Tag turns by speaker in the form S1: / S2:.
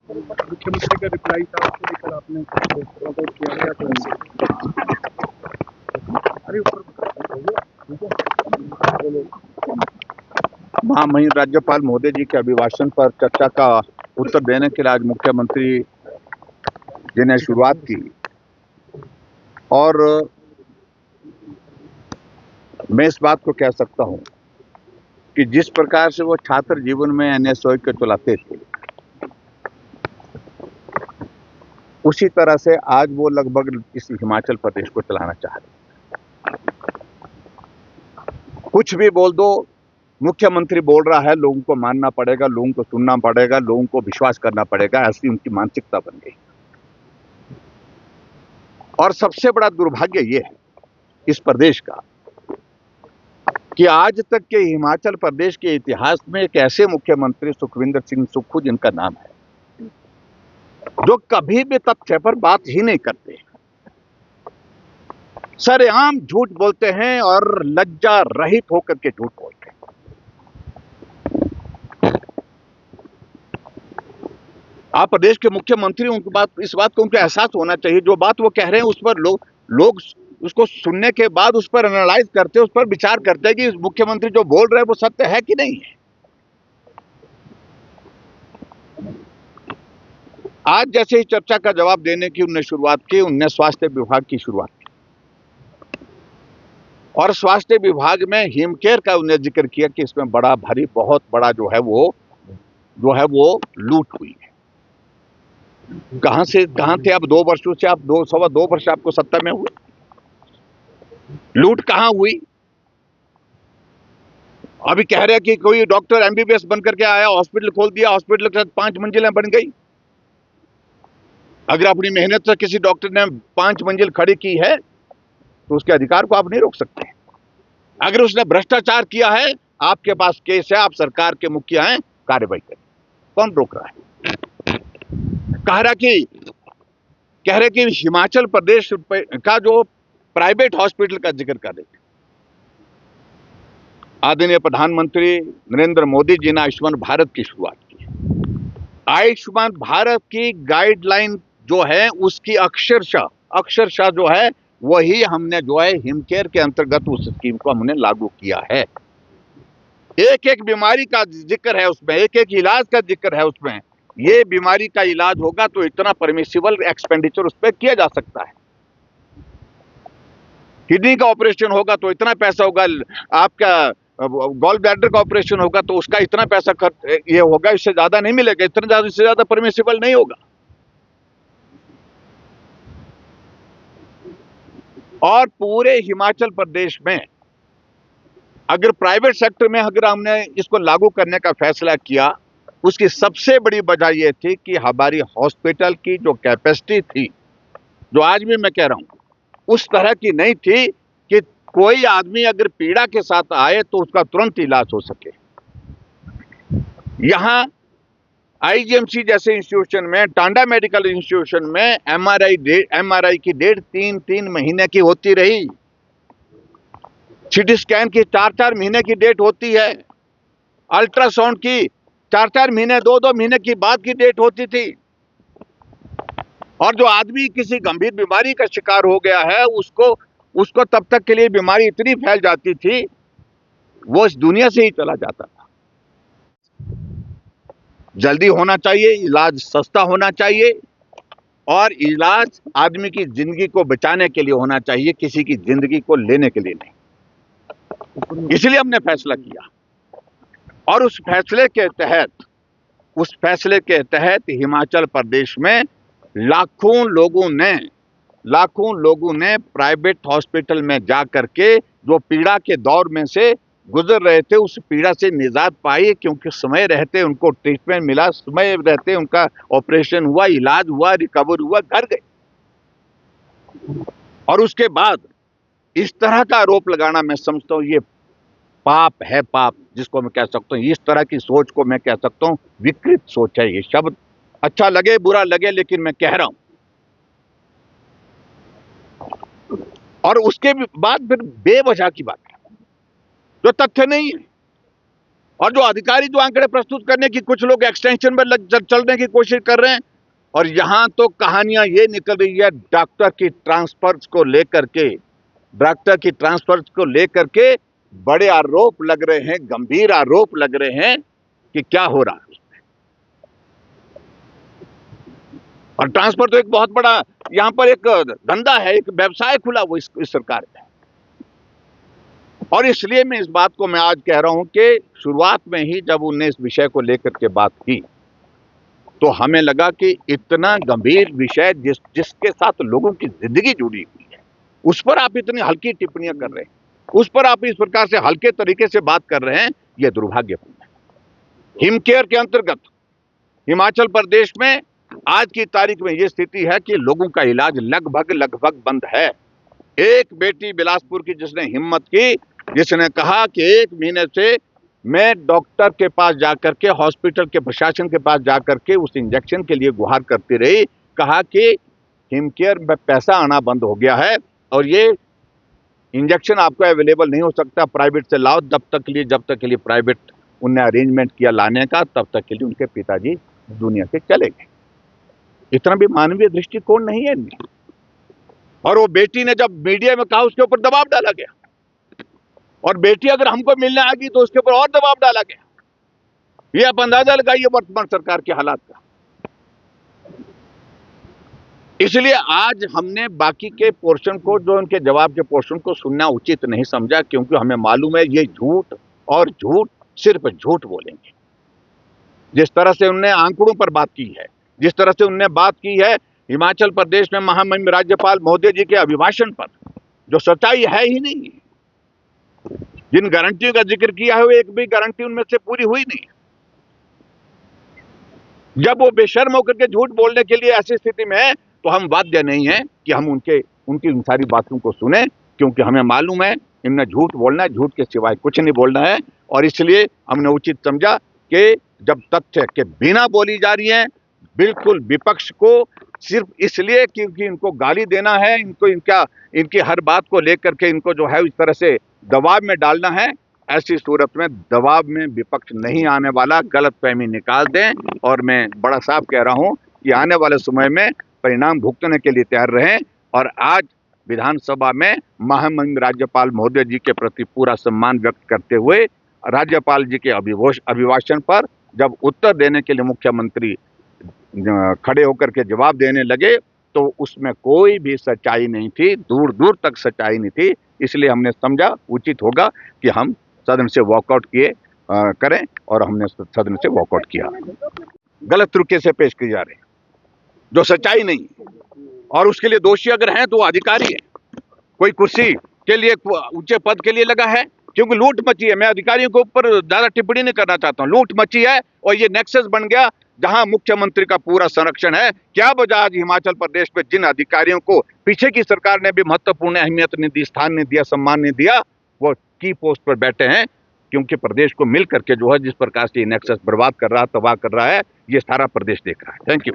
S1: मुख्यमंत्री का रिप्लाई था, उसको लेकर आपने रिपोर्ट किया गया तो अरे ऊपर
S2: महामहिम राज्यपाल महोदय जी के अभिभाषण पर चर्चा का उत्तर देने के लिए आज मुख्यमंत्री जी ने शुरुआत की और मैं इस बात को कह सकता हूं कि जिस प्रकार से वो छात्र जीवन में NSOI को चलाते थे, उसी तरह से आज वो लगभग इस हिमाचल प्रदेश को चलाना चाह रहे हैं। कुछ भी बोल दो, मुख्यमंत्री बोल रहा है, लोगों को मानना पड़ेगा, लोगों को सुनना पड़ेगा, लोगों को विश्वास करना पड़ेगा, ऐसी उनकी मानसिकता बन गई। और सबसे बड़ा दुर्भाग्य ये है इस प्रदेश का कि आज तक के हिमाचल प्रदेश के इतिहास में एक ऐसे मुख्यमंत्री सुखविंदर सिंह सुक्खू, जिनका नाम है, जो कभी भी तथ्य पर बात ही नहीं करते, सरेआम झूठ बोलते हैं और लज्जा रहित होकर के झूठ बोलते हैं। आप प्रदेश के मुख्यमंत्री, उनकी बात, इस बात को उनको एहसास होना चाहिए, जो बात वो कह रहे हैं उस पर लोग उसको सुनने के बाद उस पर एनालाइज करते हैं, उस पर विचार करते हैं कि मुख्यमंत्री जो बोल रहे हैं वो सत्य है कि नहीं है। आज जैसे ही चर्चा का जवाब देने की उन्होंने शुरुआत की, उन्होंने स्वास्थ्य विभाग की शुरुआत की और स्वास्थ्य विभाग में हिमकेयर का उन्होंने जिक्र किया कि इसमें बड़ा भारी, बहुत बड़ा जो है वो लूट हुई है। कहां थे आप 2 वर्षों से? आप 2 वर्ष आपको सत्ता में हुए, लूट कहां हुई? अभी कह रहे हैं कि कोई डॉक्टर MBBS बन करके आया, हॉस्पिटल खोल दिया, हॉस्पिटल के साथ 5 मंजिलें बन गई। अगर अपनी मेहनत से किसी डॉक्टर ने 5 मंजिल खड़ी की है तो उसके अधिकार को आप नहीं रोक सकते। अगर उसने भ्रष्टाचार किया है, आपके पास केस है, आप सरकार के मुखिया हैं, कार्रवाई करें, कौन रोक रहा है? कह रहे कि हिमाचल प्रदेश का जो प्राइवेट हॉस्पिटल का जिक्र कर रहे थे। आदरणीय प्रधानमंत्री नरेंद्र मोदी जी ने आयुष्मान भारत की शुरुआत की। आयुष्मान भारत की गाइडलाइन जो है, उसकी अक्षरशः जो है, वही हमने जो है हिमकेयर के अंतर्गत उस स्कीम को हमने लागू किया है। एक एक बीमारी का जिक्र है उसमें, एक एक इलाज का जिक्र है उसमें। ये बीमारी का इलाज होगा तो इतना परमिसिबल एक्सपेंडिचर उस पर किया जा सकता है। किडनी का ऑपरेशन होगा तो इतना पैसा होगा, आपका गॉल ब्लैडर का ऑपरेशन होगा तो उसका इतना पैसा खर्च ये होगा, इससे ज्यादा नहीं मिलेगा, इससे ज्यादा परमिसिबल नहीं होगा। और पूरे हिमाचल प्रदेश में अगर प्राइवेट सेक्टर में अगर हमने इसको लागू करने का फैसला किया, उसकी सबसे बड़ी वजह यह थी कि हमारी हॉस्पिटल की जो कैपेसिटी थी, जो आज भी मैं कह रहा हूं, उस तरह की नहीं थी कि कोई आदमी अगर पीड़ा के साथ आए तो उसका तुरंत इलाज हो सके। यहां IGMC जैसे इंस्टीट्यूशन में, टांडा मेडिकल इंस्टीट्यूशन में MRI की डेट 3-3 महीने की होती रही। CT स्कैन की 4-4 महीने की डेट होती है। अल्ट्रासाउंड की 4-4 महीने, 2-2 महीने की बाद की डेट होती थी। और जो आदमी किसी गंभीर बीमारी का शिकार हो गया है, उसको तब तक के लिए बीमारी इतनी फैल जाती थी, वो इस दुनिया से ही चला जाता था। जल्दी होना चाहिए, इलाज सस्ता होना चाहिए और इलाज आदमी की जिंदगी को बचाने के लिए होना चाहिए, किसी की जिंदगी को लेने के लिए नहीं। इसलिए हमने फैसला किया और उस फैसले के तहत हिमाचल प्रदेश में लाखों लोगों ने प्राइवेट हॉस्पिटल में जा करके जो पीड़ा के दौर में से गुजर रहे थे, उस पीड़ा से निजात पाई, क्योंकि समय रहते उनको ट्रीटमेंट मिला, समय रहते उनका ऑपरेशन हुआ, इलाज हुआ, रिकवर हुआ, घर गए। और उसके बाद इस तरह का आरोप लगाना, मैं समझता हूं ये पाप है, पाप जिसको मैं कह सकता हूं। इस तरह की सोच को मैं कह सकता हूं विकृत सोच है। ये शब्द अच्छा लगे बुरा लगे, लेकिन मैं कह रहा हूं। और उसके बाद फिर बेवजह की बात है, जो तथ्य नहीं है। और जो अधिकारी जो आंकड़े प्रस्तुत करने की, कुछ लोग एक्सटेंशन में चलने की कोशिश कर रहे हैं। और यहां तो कहानियां ये निकल रही है डॉक्टर की ट्रांसफर्स को लेकर के बड़े आरोप लग रहे हैं, गंभीर आरोप लग रहे हैं कि क्या हो रहा है। और ट्रांसफर तो एक बहुत बड़ा यहां पर एक धंधा है, एक व्यवसाय खुला वो इस सरकार में। और इसलिए मैं इस बात को मैं आज कह रहा हूं कि शुरुआत में ही जब उनने इस विषय को लेकर के बात की तो हमें लगा कि इतना गंभीर विषय जिसके साथ लोगों की जिंदगी जुड़ी हुई है, उस पर आप इतनी हल्की टिप्पणियां कर रहे हैं, उस पर आप इस प्रकार से हल्के तरीके से बात कर रहे हैं, यह दुर्भाग्यपूर्ण है। हिमकेयर के अंतर्गत हिमाचल प्रदेश में आज की तारीख में यह स्थिति है कि लोगों का इलाज लगभग बंद है। एक बेटी बिलासपुर की जिसने हिम्मत की, जिसने कहा कि 1 महीने से मैं डॉक्टर के पास जाकर के, हॉस्पिटल के प्रशासन के पास जाकर के उस इंजेक्शन के लिए गुहार करती रही। कहा कि हिमकेयर में पैसा आना बंद हो गया है और ये इंजेक्शन आपको अवेलेबल नहीं हो सकता, प्राइवेट से लाओ। जब तक के लिए प्राइवेट उनने अरेंजमेंट किया लाने का, तब तक के लिए उनके पिताजी दुनिया से चले गए। इतना भी मानवीय दृष्टिकोण नहीं है इनमें। और वो बेटी ने जब मीडिया में कहा, उसके ऊपर दबाव डाला गया। और बेटी अगर हमको मिलने आ गई तो उसके ऊपर और दबाव डाला गया। ये आप अंदाजा लगाइए वर्तमान सरकार के हालात का। इसलिए आज हमने बाकी के पोर्शन को, जो उनके जवाब के पोर्शन को सुनना उचित नहीं समझा, क्योंकि हमें मालूम है ये झूठ और झूठ सिर्फ झूठ बोलेंगे। जिस तरह से उन्होंने आंकड़ों पर बात की है, जिस तरह से उन्होंने बात की है हिमाचल प्रदेश में महामहिम राज्यपाल महोदय जी के अभिभाषण पर, जो सच्चाई है ही नहीं। जिन गारंटियों का जिक्र किया है, वो एक भी गारंटी उनमें से पूरी हुई नहीं। जब वो बेशर्म होकर के झूठ बोलने के लिए ऐसी स्थिति में है, तो हम बाध्य नहीं है कि हम उनकी इन सारी बातों को सुने, क्योंकि हमें मालूम है इनने झूठ बोलना है, झूठ के सिवाय कुछ नहीं बोलना है। और इसलिए हमने उचित समझा कि जब तथ्य के बिना बोली जा रही है, बिल्कुल विपक्ष को सिर्फ इसलिए क्योंकि इनको गाली देना है, इनकी हर बात को लेकर के इनको जो है इस तरह से दबाव में डालना है, ऐसी सूरत में दबाव में विपक्ष नहीं आने वाला। गलतफहमी निकाल दें। और मैं बड़ा साफ कह रहा हूं कि आने वाले समय में परिणाम भुगतने के लिए तैयार रहें। और आज विधानसभा में महामहिम राज्यपाल महोदय जी के प्रति पूरा सम्मान व्यक्त करते हुए राज्यपाल जी के अभिभाषण पर जब उत्तर देने के लिए मुख्यमंत्री खड़े होकर के जवाब देने लगे, तो उसमें कोई भी सच्चाई नहीं थी, दूर दूर तक सच्चाई नहीं थी। इसलिए हमने समझा उचित होगा कि हम सदन से वॉकआउट करें, और हमने सदन से वॉकआउट किया। गलत तरीके से पेश किए जा रहे हैं, जो सच्चाई नहीं। और उसके लिए दोषी अगर हैं तो वो अधिकारी है, कोई कुर्सी के लिए, ऊंचे पद के लिए लगा है, क्योंकि लूट मची है। मैं अधिकारियों के ऊपर ज्यादा टिप्पणी नहीं करना चाहता हूं। लूट मची है और ये नेक्सस बन गया जहां मुख्यमंत्री का पूरा संरक्षण है। क्या वजह आज हिमाचल प्रदेश में जिन अधिकारियों को पीछे की सरकार ने भी महत्वपूर्ण अहमियत नहीं दी, स्थान नहीं दिया, सम्मान नहीं दिया, वो की पोस्ट पर बैठे हैं, क्योंकि प्रदेश को मिल करके जो है जिस प्रकार से नेक्सस बर्बाद कर रहा है, तबाह कर रहा है, ये सारा प्रदेश देख रहा है। Thank you.